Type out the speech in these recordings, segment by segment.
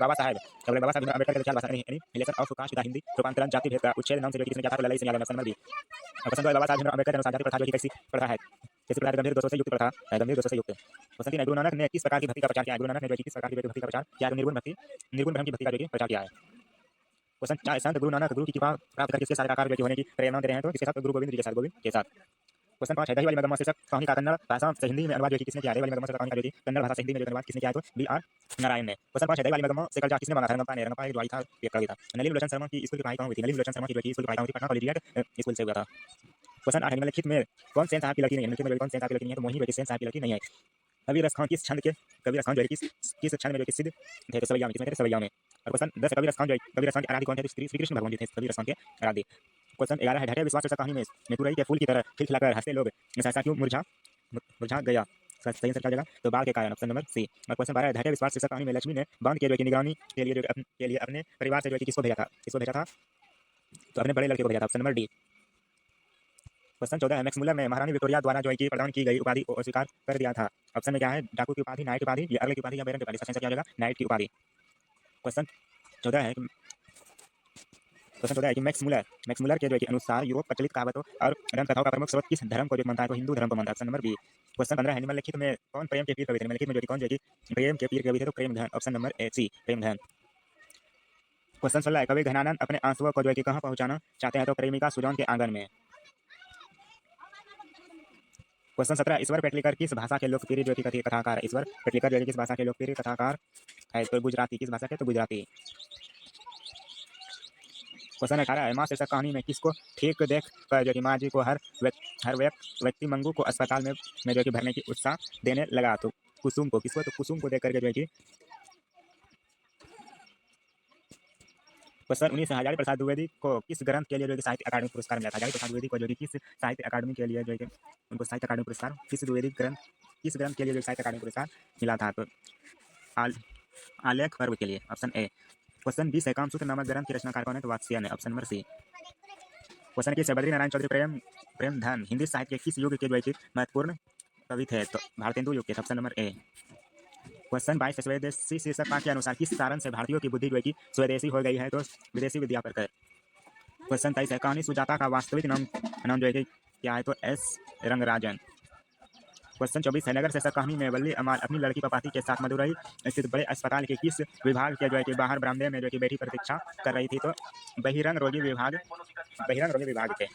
बाबा साहेब बाबा साहब अम्बेडकर के विचार भाषा एनिहिलेशन ऑफ कास्ट द हिंदी रूपांतरण जाति भेद का उच्छेद नाम से जो किसने किया था Lalai Singh Yadav number B. Question 2 Baba Saheb Ambedkar के अनुसार जाति प्रथा जो कैसी प्रथा है, कैसी प्रथा है? गंभीर दोषों से युक्त प्रथा है, गंभीर दोषों से युक्त। क्वेश्चन 3 गुरु नानक ने किस प्रकार की भक्ति का प्रचार किया है? गुरु नानक ने जो किस प्रकार की भक्ति का प्रचार किया है? निर्गुण भक्ति, निर्गुण ब्रह्म की भक्ति का जो प्रचार किया है। क्वेश्चन 4 संत गुरु नानक गुरु की कृपा प्राप्त करके किसके साथ आकार होने की प्रेरणा दे रहे हैं? तो किसके साथ? गुरु गोविंद जी के साथ, गोविंद के साथ। क्वेश्चन 5 है दही वाली मगरमच्छ शीर्षक कहानी का कन्नड़ भाषा से हिंदी में अनुवाद जो किसने किया है? दही वाली मगरमच्छ कहानी का जो कन्नड़ भाषा से हिंदी में अनुवाद किसने किया है? तो बी आर नारायण ने। क्वेश्चन 5 है दही वाली मगरमच्छ से कर्जा किसने मांगा था? रंगप्पा ने। रंगप्पा एक द्वारी था, एक कवि था। नलिनी लोचन शर्मा की स्कूल की पढ़ाई कहाँ हुई थी? नलिनी लोचन शर्मा की जो स्कूल की पढ़ाई कहाँ हुई थी? पटना कॉलेजिएट स्कूल से हुआ था। क्वेश्चन 8 है निम्नलिखित में कौन सेन साहब की लड़की नहीं है? निम्नलिखित में कौन सेन साहब की लड़की नहीं है? तो मोहिनी बेटी सेन साहब की लड़की नहीं है। कबीर रस खान किस छंद के कबीर रस खान जो है किस छंद में जो सिद्ध थे? तो सवैया में। किसमें थे? सवैया में। और क्वेश्चन 10 कबीर रस खान जो है कबीर रस खान के आराध्य कौन थे? श्री कृष्ण भगवान जी थे कबीर रस खान के आराध्य। क्वेश्चन 11 है ढाटे विश्वास चर्चा कहानी में तुरई के फूल की तरह खिलखिलाकर हंसते लोग सहसा क्यों मुरझा मुरझा गया? सही आंसर क्या होगा? तो बाढ़ के कारण, ऑप्शन नंबर सी। और क्वेश्चन 12 है ढाटे विश्वास शीर्षक कहानी में लक्ष्मी ने बांध के जो निगरानी के लिए अपने परिवार से जो किसको भेजा था? किसको भेजा था? तो अपने बड़े लड़के को भेजा था, ऑप्शन नंबर डी। क्वेश्चन 14 है मैक्स मुलर ने महारानी विक्टोरिया द्वारा जो है कि प्रदान की गई उपाधि को अस्वीकार कर दिया था। ऑप्शन में क्या है? डाकू की उपाधि, नाइट की उपाधि, या अगले की उपाधि, या बैरन की उपाधि। सही आंसर क्या होगा? नाइट की उपाधि। क्वेश्चन 14 है कि मैक्स मुलर के जो अनुसार यूरोप प्रचलित कहावतों और दंतकथाओं का प्रमुख स्रोत किस धर्म को जो मानता है? तो हिंदू धर्म को मानता है, ऑप्शन नंबर बी। क्वेश्चन 15 है निम्नलिखित में कौन प्रेम के पीर कवि थे? निम्नलिखित में जो कौन जो प्रेम के पीर कवि थे? तो Premdhan, option number A C, Premdhan. Question 16 है कवि घनानंद अपने आंसुओं को जो है कि कहाँ पहुंचाना चाहते हैं? तो प्रेमिका सुजौन के आंगन में। क्वेश्चन 17 ईश्वर पेटलीकर किस भाषा के लोकप्रिय जो कि कथाकार है? ईश्वर पेटलीकर जो किस भाषा के लोकप्रिय कथाकार है? तो गुजराती। किस भाषा के? तो गुजराती। क्वेश्चन 18 है माँ शीर्षक कहानी में किसको ठीक देख कर जो कि माँ जी को हर व्यक्ति मंगू को अस्पताल में जो कि भरने की उत्साह देने लगा? तो कुसुम को। किसको? तो कुसुम को देख करके जो है कि क्वेश्चन 19 है हजारी प्रसाद द्विवेदी को किस ग्रंथ के लिए जो कि साहित्य अकादमी पुरस्कार मिला था? हजारी प्रसाद द्विवेदी को जो कि किस साहित्य अकादमी के लिए जो है उनको साहित्य अकादमी पुरस्कार किस ग्रंथ के लिए जो साहित्य अकादमी पुरस्कार मिला था? तो आलेख पर्व के लिए, ऑप्शन ए। क्वेश्चन 20 है कामसूत्र नामक ग्रंथ की रचनाकार कौन है? तो वात्स्ययन है, ऑप्शन नंबर सी। क्वेश्चन 21 है बद्री नारायण चौधरी प्रेमधन हिंदी साहित्य के किस युग के जो महत्वपूर्ण कवि थे? तो भारतेंदु युग के, ऑप्शन नंबर ए। क्वेश्चन 22 है स्वदेशी शीर्षक के अनुसार किस कारण से भारतीयों की बुद्धि जो है कि स्वदेशी हो गई है? तो विदेशी विद्या पर कर। क्वेश्चन 23 है कहानी सुजाता का वास्तविक नाम जो है कि क्या है? तो एस रंगराजन। क्वेश्चन 24 है नगर शीर्षक कहानी में वल्ली अमाल अपनी लड़की पपाती के साथ मदुरई स्थित बड़े अस्पताल के किस विभाग के जो है कि बाहर बरामदे में जो है कि बैठी प्रतीक्षा कर रही थी? तो बहिरंग रोगी विभाग के।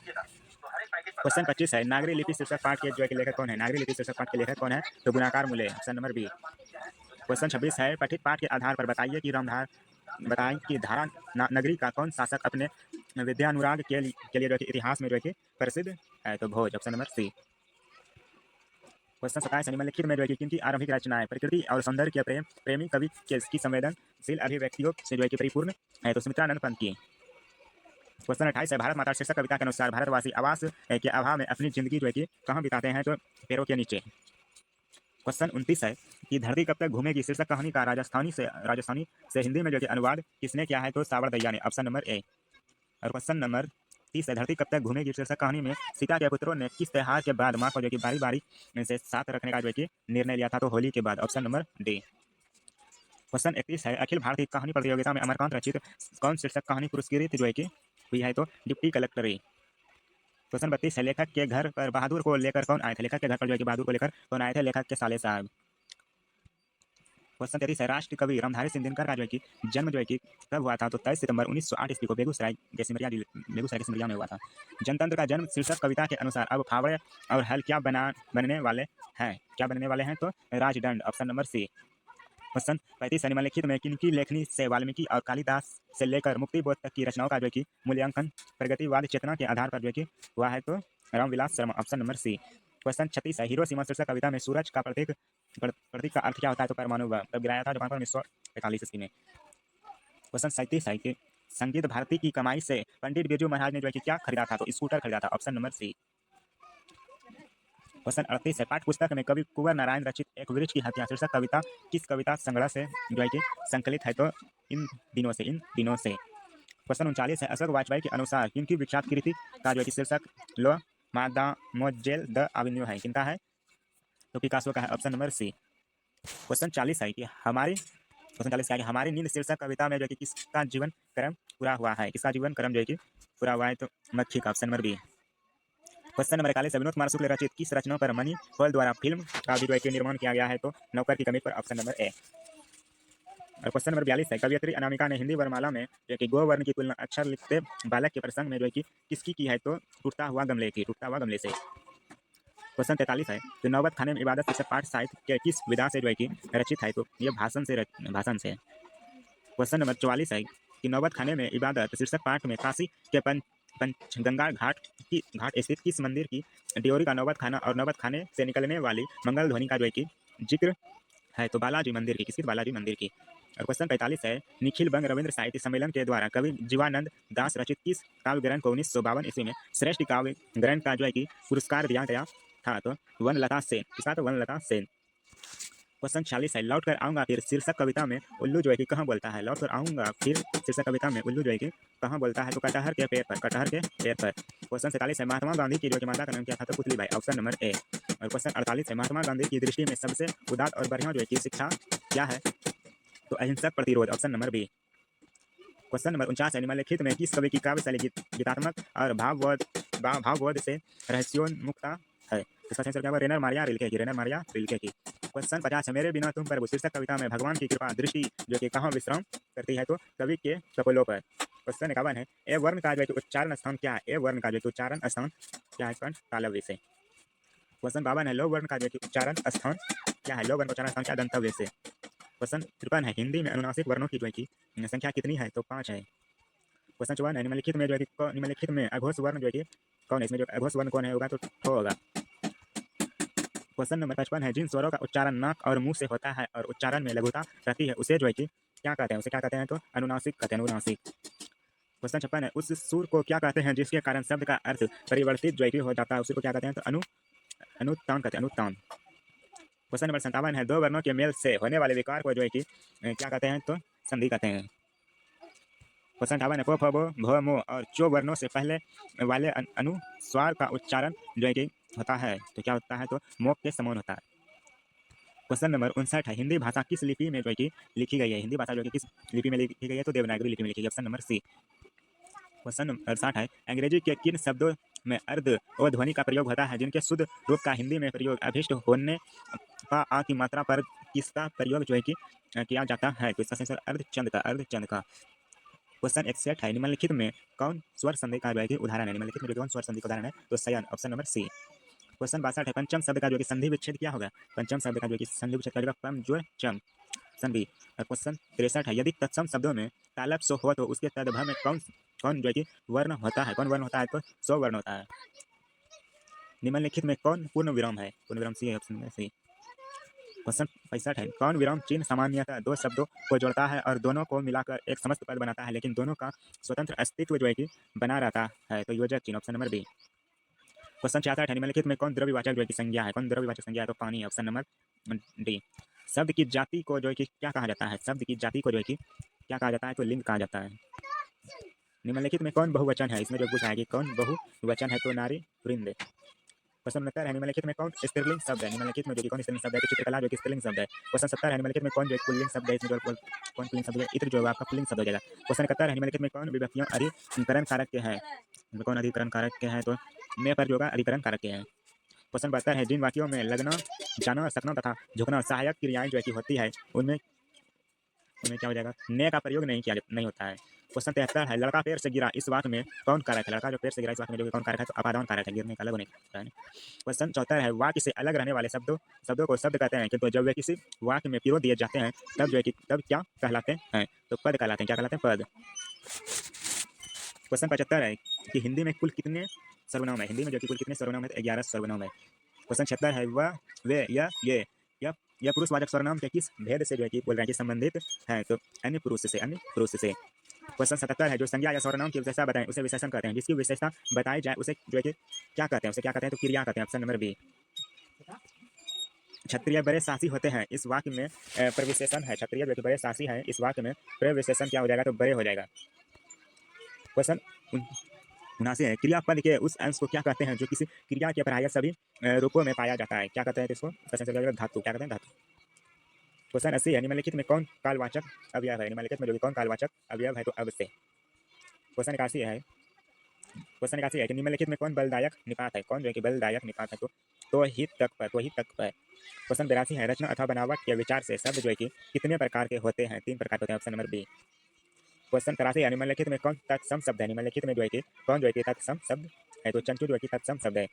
क्वेश्चन 25 है नागरी लिपि शीर्षक पाठ के जो है कि लेखक कौन है? नागरी लिपि शीर्षक पाठ के लेखक कौन है? तो गुणाकार मूल्य, ऑप्शन नंबर बी। क्वेश्चन 26 है पठित पाठ के आधार पर बताइए कि धारा नगरी का कौन शासक अपने विद्यानुराग के लिए जो है इतिहास में जो है प्रसिद्ध है? तो भोज, ऑप्शन नंबर सी। क्वेश्चन 27 निम्नलिखित में जो है किनकी आरंभिक रचनाएं प्रकृति और सौंदर्य के प्रेमी कवि की संवेदनशील अभिव्यक्तियों से जो है कि परिपूर्ण है? तो सुमित्रानंद पंत की। क्वेश्चन 28 है भारत माता शीर्षक कविता के अनुसार भारतवासी आवास के अभाव में अपनी जिंदगी जो है कि कहाँ बिताते हैं? तो पेड़ों के नीचे। क्वेश्चन 29 है कि धरती कब तक घूमेगी शीर्षक कहानी का राजस्थानी से हिंदी में जो कि अनुवाद किसने किया है? तो सावर दैया ने, ऑप्शन नंबर ए। और क्वेश्चन नंबर 30 है धरती कब तक घूमेगी शीर्षक कहानी में सीता के पुत्रों ने किस त्योहार के बाद माँ को जो कि बारी बारी से साथ रखने का जो है कि निर्णय लिया था? तो होली के बाद, ऑप्शन नंबर डी। क्वेश्चन 31 है अखिल भारतीय कहानी प्रतियोगिता में अमरकांत रचित कौन शीर्षक कहानी पुरस्कृत जो है कि हुई है? तो डिप्टी कलेक्टरी। क्वेश्चन 32 है लेखक के घर पर बहादुर को लेकर कौन आए थे? लेखक के घर पर जो है कि बहादुर को लेकर कौन आए थे? लेखक के साले साहब। क्वेश्चन 33 है राष्ट्र कवि रामधारी सिंह दिनकर का जो है कि जन्म जो है कि कब हुआ था? तो 23 सितंबर 1908 ईस्वी को बेगूसराय के सिमरिया में हुआ था। जनतंत्र का जन्म शीर्षक कविता के अनुसार अब फावड़े और हल क्या बनने वाले हैं? तो राजदंड, ऑप्शन नंबर सी। क्वेश्चन 35 निम्नलिखित में किनकी लेखनी से वाल्मीकि और कालिदास से लेकर मुक्तिबोध तक की रचनाओं का जो है कि मूल्यांकन प्रगतिवाद चेतना के आधार पर जो है कि हुआ है? तो Ramvilas Sharma, option number C. Question 36 है हिरोशिमा शीर्षक कविता में सूरज का प्रतीक का अर्थ क्या होता है? तो परमाणु बम। तब गिराया था जापान पर 1945 ईस्वी में। क्वेश्चन 37 है कि संगीत भारती की कमाई से पंडित बिरजू महाराज ने जो है कि क्या खरीदा था? तो स्कूटर खरीदा था, ऑप्शन नंबर सी। क्वेश्चन 38 है पाठ्य पुस्तक में कवि कुंवर नारायण रचित एक वृक्ष की हत्या शीर्षक कविता किस कविता संग्रह से जो है कि संकलित है? तो इन दिनों से। क्वेश्चन 39 है अशोक वाजपेयी के अनुसार किनकी विख्यात कृति का जो है कि शीर्षक लो मादामोजेल द एवेन्यू है? किनका है? तो पिकासो का है, ऑप्शन नंबर सी। क्वेश्चन 40 है कि हमारी क्वेश्चन 40 क्या है कि हमारी नींद शीर्षक कविता में जो है कि किसका जीवन क्रम पूरा हुआ है, किसका जीवन क्रम जो है कि पूरा हुआ है, तो मक्खी का, option number B. Question number 41 है विनोद कुमार शुक्ल रचित किस रचना पर मनी हॉल द्वारा फिल्म का भी जो है कि निर्माण किया गया है, तो नौकर की कमी पर, ऑप्शन नंबर ए। और क्वेश्चन नंबर 42 है कवियत्री अनामिका ने हिंदी वर्णमाला में जो है कि गो वर्ण की तुलना अक्षर लिखते बालक के प्रसंग में जो है कि किसकी की है, तो टूटता हुआ गमले की, टूटता हुआ गमले से। क्वेश्चन 43 है कि नौबत खाने में इबादत शीर्षक पाठ साहित्य के किस विधा से जो है कि रचित है, तो ये भाषण से है। क्वेश्चन नंबर 44 है कि नौबत खाने में इबादत शीर्षक पाठ में काशी के पंचगंगा घाट स्थित किस मंदिर की ड्योरी का नौबत खाना और नौबत खाने से निकलने वाली मंगल ध्वनि का जो है कि जिक्र है, तो बालाजी मंदिर की, किसकी, बालाजी मंदिर की। और क्वेश्चन 45 है निखिल बंग रविंद्र साहित्य सम्मेलन के द्वारा कवि जीवानंद दास रचित किस काव्य ग्रंथ को 1952 ईस्वी में श्रेष्ठ काव्य ग्रंथ का जो है कि पुरस्कार दिया गया था, तो वनलता सेन, किसका, तो वनलता सेन। क्वेश्चन 46 है लौट कर आऊंगा फिर शीर्षक कविता में उल्लू जो है कि कहाँ बोलता है, लौट कर आऊंगा फिर शीर्षक कविता में उल्लू जो है कि कहाँ बोलता है, तो कटहर के पेड़ पर, कटहर के पेड़ पर। क्वेश्चन 47 है महात्मा गांधी की जो कि माता का नाम क्या था, तो पुतली बाई, ऑप्शन नंबर ए। और क्वेश्चन 48 है महात्मा गांधी की दृष्टि में सबसे उदात्त और बढ़िया जो है कि शिक्षा क्या है, तो अहिंसक प्रतिरोध, option number B. Question number 49 है निम्नलिखित में किस कवि की काव्य शैली गीतात्मक और भावबोध से रहस्योन्मुखता है, इसका आंसर क्या होगा, रेनर मारिया रिल्के की, रेनर मारिया रिल्के की। क्वेश्चन 50 है मेरे बिना तुम पर शीर्षक कविता में भगवान की कृपा दृष्टि जो कि कहाँ विश्राम करती है, तो कवि के कपोलों पर। क्वेश्चन 51 है ए वर्ण का जो है उच्चारण स्थान क्या है, ए वर्ण का जो है उच्चारण स्थान क्या है, कंठ तालव्य से। क्वेश्चन 52 है लो वर्ण का जो है उच्चारण स्थान क्या है, लो वर्ण का उच्चारण स्थान क्या, दंतव्य से। क्वेश्चन 53 है हिंदी में अनुनासिक वर्णों की जो है की संख्या कितनी है, तो 5 है। क्वेश्चन 54 है निम्नलिखित में जो है कि निम्नलिखित में अघोष वर्ण जो है कि कौन है, इसमें जो अघोष वर्ण कौन है होगा, तो ठो होगा। क्वेश्चन नंबर 55 है जिन स्वरों का उच्चारण नाक और मुंह से होता है और उच्चारण में लघुता रहती है उसे जो है कि क्या कहते हैं, उसे क्या कहते हैं, तो अनुनासिक कहते हैं, अनुनासिक। क्वेश्चन 56 है उस सुर को क्या कहते हैं जिसके कारण शब्द का अर्थ परिवर्तित जो है कि हो जाता है, उसी को क्या कहते हैं, तो अनुत्तान कहते हैं, अनुत्तान। क्वेश्चन नंबर 57 है दो वर्णों के मेल से होने वाले विकार को जो है कि क्या कहते हैं, तो संधि कहते हैं। क्वेश्चन 58 है प फ ब भ मो और चो वर्णों से पहले वाले अनुस्वार का उच्चारण जो है कि होता है, तो क्या होता है, तो मोक के समान होता है। क्वेश्चन नंबर 59 है हिंदी भाषा किस लिपि में जो है कि लिखी गई है, हिंदी भाषा जो है कि किस लिपि में लिखी गई है, तो देवनागरी लिपि में लिखी गई, option number C. Question number 60 है अंग्रेजी के किन शब्दों में अर्ध और ध्वनि का प्रयोग होता है जिनके शुद्ध रूप का हिंदी में प्रयोग अभिष्ट होने का आ की मात्रा पर किसका प्रयोग जो है कि किया जाता है, तो इसका आंसर अर्धचंद का, अर्धचंद का। क्वेश्चन 61 है निम्नलिखित में कौन स्वर संधि का जो है कि उदाहरण है, निम्नलिखित में जो कौन स्वर संधि का उदाहरण है, तो शयन, ऑप्शन नंबर सी। क्वेश्चन 62 है पंचम शब्द का जो कि संधि विच्छेद क्या होगा, पंचम शब्द का जो कि संधि विच्छेद करेगा पम जोड़ चम, संधि। क्वेश्चन 63 है यदि तत्सम शब्दों में तालप सो हो तो उसके तदभव में कौन कौन जो है कि वर्ण होता है, कौन वर्ण होता है, तो सो वर्ण होता है। निम्नलिखित में कौन पूर्ण विराम है, पूर्ण विराम सी है, ऑप्शन नंबर सी। क्वेश्चन 65 है कौन विराम चिन्ह सामान्यतः दो शब्दों को जोड़ता है और दोनों को मिलाकर एक समस्त पद बनाता है लेकिन दोनों का स्वतंत्र अस्तित्व जो है कि बना रहता है, तो योजक चिन्ह, ऑप्शन नंबर बी। क्वेश्चन 66 है निम्नलिखित में कौन द्रव्यवाचक जो है कि संज्ञा है, कौन द्रव्यवाचक संज्ञा है, तो पानी, ऑप्शन नंबर डी। शब्द की जाति को जो है कि क्या कहा जाता है, शब्द की जाति को जो है कि क्या कहा जाता है, तो लिंग कहा जाता है। निम्नलिखित में कौन बहुवचन है, इसमें जो पूछा है कि कौन बहुवचन है, तो नारी वृंद। क्वेश्चन 69 है निम्नलिखित में कौन स्त्रीलिंग शब्द है, निम्नलिखित में जो कि कौन स्त्रीलिंग शब्द है, तो चित्रकला जो कि स्त्रीलिंग शब्द है। क्वेश्चन 70 है निम्नलिखित में कौन जो पुल्लिंग शब्द है, इसमें जो कौन पुल्लिंग शब्द है, इत्र जो है आपका पुल्लिंग शब्द हो जाएगा। क्वेश्चन 71 है निम्नलिखित में कौन विभक्तियां अधिकरण कारक के हैं, कौन अधिकरण कारक के हैं, तो में पर जो होगा अधिकरण कारक के हैं। क्वेश्चन 72 है जिन वाक्यों में लगना, जाना, सकना तथा झुकना सहायक क्रियाएं जो है कि होती है उनमें उनमें क्या हो जाएगा, ने का प्रयोग नहीं होता है। क्वेश्चन 73 है लड़का पेड़ से गिरा इस वाक्य में कौन कारक है, लड़का जो पेड़ से गिरा इस वाक्य में जो कौन कारक है, तो अपादान कारक है, गिरने का, अलग होने का है। क्वेश्चन 74 है वाक्य से अलग रहने वाले शब्दों को शब्द कहते हैं किंतु जब वे किसी वाक्य में पिरो दिए जाते हैं तब जो है कि तब क्या कहलाते हैं, तो पद कहलाते हैं, क्या कहलाते हैं, पद। क्वेश्चन 75 है कि हिंदी में कुल कितने सर्वनाम है, हिंदी में जो कि कुल कितने सर्वनाम है, तो 11 सर्वनाम है। क्वेश्चन 76 है वह, वे, ये यह पुरुषवाचक सर्वनाम के किस भेद से जो है कि बोल रहे हैं कि संबंधित है, तो अन्य पुरुष से, अन्य पुरुष से। क्वेश्चन 77 है जो संज्ञा या सर्वनाम की विशेषता बताएं उसे विशेषण कहते हैं, जिसकी विशेषता बताई जाए उसे जो है कि क्या कहते हैं, उसे क्या कहते हैं, तो क्रिया कहते हैं, ऑप्शन नंबर बी। क्षत्रिय बड़े साहसी होते हैं इस वाक्य में प्रविशेषण है, क्षत्रिय जो कि बड़े साहसी है इस वाक्य में प्रविशेषण क्या हो जाएगा, तो बड़े हो जाएगा। क्वेश्चन 79 है क्रियापद के उस अंश को क्या कहते हैं जो किसी क्रिया के प्रायः सभी रूपों में पाया जाता है, क्या कहते हैं, इसको धातु, क्या कहते हैं, धातु। क्वेश्चन 80 है, निम्नलिखित में कौन कालवाचक अवयव है? निम्नलिखित में जो भी कौन कालवाचक अवयव है तो अब से। क्वेश्चन 81 है कि निम्नलिखित में कौन बलदायक निपात है? कौन जो है कि बलदायक निपात है तो ही तक पर, तो ही तक पर। क्वेश्चन 82 है, रचना अथवा बनावट के विचार से शब्द जो है कि कितने प्रकार के होते हैं? 3 प्रकार के होते हैं, ऑप्शन नंबर बी। क्वेश्चन 83 है, निम्नलिखित में कौन तत्सम शब्द है? निम्नलिखित में जो है कि कौन जो है कि तत्सम शब्द है तो चंचू जो है कि तत्सम शब्द है।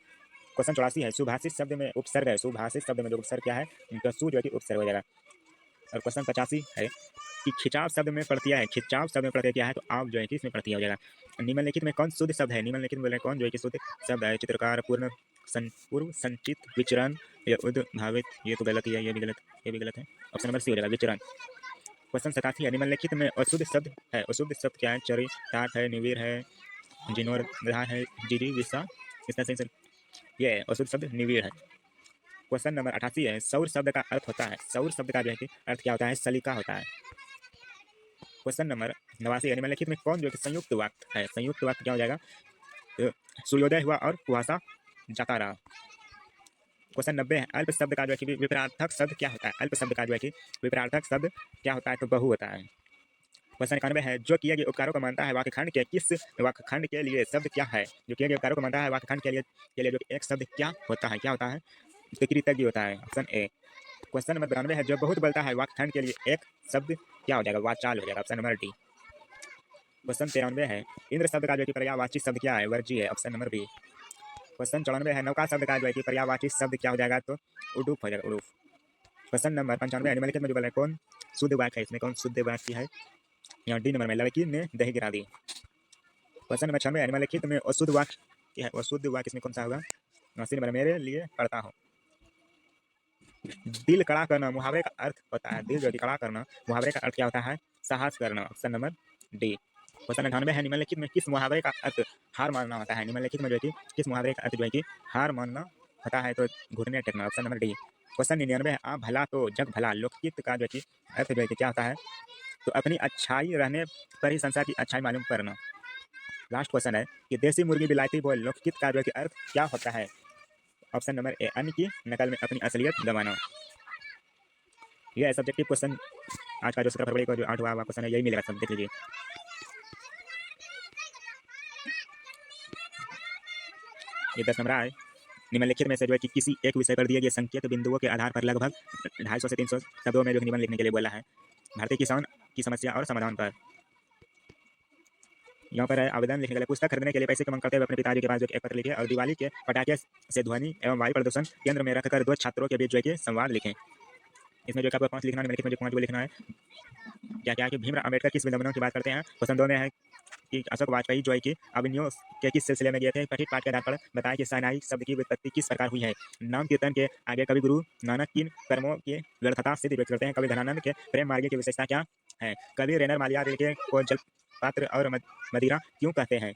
क्वेश्चन 84 है, सुभाषित शब्द में उपसर्ग है। सुभाषित शब्द में जो उपसर्ग क्या है तो सु जो है कि उपसर्ग हो जाएगा। और क्वेश्चन 85 है कि खिंचाव शब्द में प्रत्यय है। खिंचाव शब्द में प्रत्यय क्या है तो आप जो है कि इसमें प्रत्यय हो जाएगा। निम्नलिखित में कौन शुद्ध शब्द है? निम्नलिखित में कौन जो है कि शुद्ध शब्द है? चित्रकार, पूर्व संचित, विचरण या उद्भावित। ये तो गलत ही है, ये भी गलत है। ऑप्शन नंबर सी हो जाएगा, विचरण। क्वेश्चन 87 है, निम्नलिखित में अशुद्ध शब्द है। अशुद्ध शब्द क्या है? चरी, टाट है, निवीर है, जिनोर, ग्रह है, जीरी, विषा। इसका सही ये है, अशुद्ध शब्द निवीर है। क्वेश्चन नंबर 88 है, सौर शब्द का अर्थ होता है। सौर शब्द का जो है कि अर्थ क्या होता है? सलीका होता है। क्वेश्चन नंबर 89 है, निम्नलिखित में कौन जो है कि संयुक्त वाक्य है? संयुक्त वाक्य क्या हो जाएगा? सूर्योदय हुआ और कुहासा जाता रहा। क्वेश्चन 90 है, अल्प शब्द का जो है कि विपरीतार्थक शब्द क्या होता है? अल्प शब्द का जो है कि विपरीतार्थक शब्द क्या होता है तो बहु होता है। क्वेश्चन 91 है, जो किए गए उपकारों को मानता है वाक्यखंड के किस वाक्यखंड के लिए शब्द क्या है? जो किए गए उपकारों को मानता है वाक्यखंड के लिए जो एक शब्द क्या होता है? क्या होता है तो कृतज्ञ होता है, ऑप्शन ए। क्वेश्चन नंबर 92 है, जो बहुत बोलता है वाक्यखंड के लिए एक शब्द क्या हो जाएगा? वाचाल हो जाएगा, ऑप्शन नंबर डी। क्वेश्चन 93 है, इंद्र शब्द का जो कि पर्यायवाची शब्द क्या है? वर्जी है, ऑप्शन नंबर बी। क्वेश्चन 94 है, नौका शब्द का जो है कि पर्यायवाची शब्द क्या हो जाएगा तो उडुप हो जाएगा, उडुप। क्वेश्चन नंबर 95 है, निम्नलिखित में जो बोला है कौन शुद्ध वाक्य है? इसमें कौन शुद्ध वाक्य है? यहाँ डी नंबर में, लड़की ने दही गिरा दी। क्वेश्चन नंबर 96 है, निम्नलिखित में अशुद्ध वाक्य क्या है? अशुद्ध वाक्य इसमें कौन सा होगा? 80 नंबर, मेरे लिए पढ़ता हूँ। दिल कड़ा करना मुहावरे का अर्थ होता है। दिल जो है कड़ा करना मुहावरे का अर्थ क्या होता है? साहस करना, ऑप्शन नंबर डी। क्वेश्चन 98 है, निम्नलिखित में किस मुहावरे का अर्थ हार मानना होता है? निम्नलिखित में जो है कि किस मुहावरे का अर्थ जो है कि हार मानना होता है तो घुटने टेकना, ऑप्शन नंबर डी। क्वेश्चन 99 है, आप भला तो जग भला लोकहित का जो है कि अर्थ जो है कि क्या होता है तो अपनी अच्छाई रहने पर ही संसार की अच्छाई मालूम करना। लास्ट क्वेश्चन है कि देसी मुर्गी बिलायती बोल लोकहित का जो है कि अर्थ क्या होता है? ऑप्शन नंबर ए, अन्य की नकल में अपनी असलियत गंवाना। यह है सब्जेक्टिव क्वेश्चन। आज का जो 17 फरवरी को जो 8वां क्वेश्चन है यही मिलेगा, सब देख लीजिए। ये 10 नंबर है। निम्नलिखित में से जो है कि किसी एक विषय पर दिए गए संकेत बिंदुओं के आधार पर लगभग 250 से 300 शब्दों में जो निबंध लिखने के लिए बोला है। भारतीय किसान की समस्या और समाधान पर। यहाँ पर है, आवेदन लिखने के लिए पुस्तक खरीदने के लिए पैसे की मांग करते हुए अपने पिताजी के पास जो एक पत्र लिखे और दिवाली के पटाखे से ध्वनि एवं वायु प्रदूषण केंद्र में रखकर 2 छात्रों के बीच जो है कि संवाद लिखें। इसमें जो है आपको 5 लिखना है, निम्नलिखित में जो 5 लिखना है क्या क्या है कि भीमराव अम्बेडकर किस विडंबना की बात करते हैं? क्वेश्चन 2 में है कि अशोक वाजपेयी जो है कि अभिनयों के किस सिलसिले में गए थे? पठित पाठ के आधार पर बताया कि शहनाई शब्द की व्युत्पत्ति किस प्रकार हुई है? नाम कीर्तन के आगे कवि गुरु नानक किन कर्मों की व्यर्थता सिद्ध व्यक्त करते हैं? कवि धनानंद के प्रेम मार्ग की विशेषता क्या है? कवि रेनर मालिया के को जलपात्र और मदिरा क्यों कहते हैं?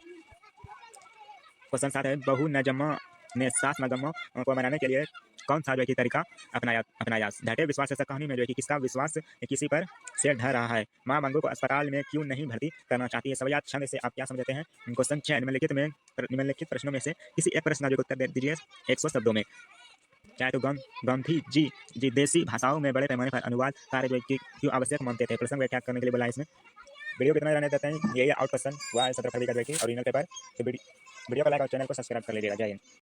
क्वेश्चन 7 है, बहू नजम्मा ने सास नगम्मा को मनाने के लिए कौन सा जो है कि तरीका अपनाया? ढटे विश्वास ऐसा कहानी में जो है कि किसका विश्वास किसी पर से ढह रहा है? माँ मंगू को अस्पताल में क्यों नहीं भर्ती करना चाहती है? सवयात छंद से आप क्या समझते हैं? क्वेश्चन 6, निम्नलिखित प्रश्नों में से किसी एक प्रश्न का उत्तर दे दीजिए 100 शब्दों में। चाहे तो गांधी जी देसी भाषाओं में बड़े पैमाने पर अनुवाद कार्य जो कि क्यों आवश्यक मानते थे? प्रसंग व्याख्या करने के लिए बोला है इसमें। वीडियो कितना रहने देते हैं, यही आउट क्वेश्चन हुआ है 17 फरवरी का जो है कि ओरिजिनल पेपर। तो वीडियो को लाइक और चैनल को सब्सक्राइब कर लीजिएगा। जय हिंद।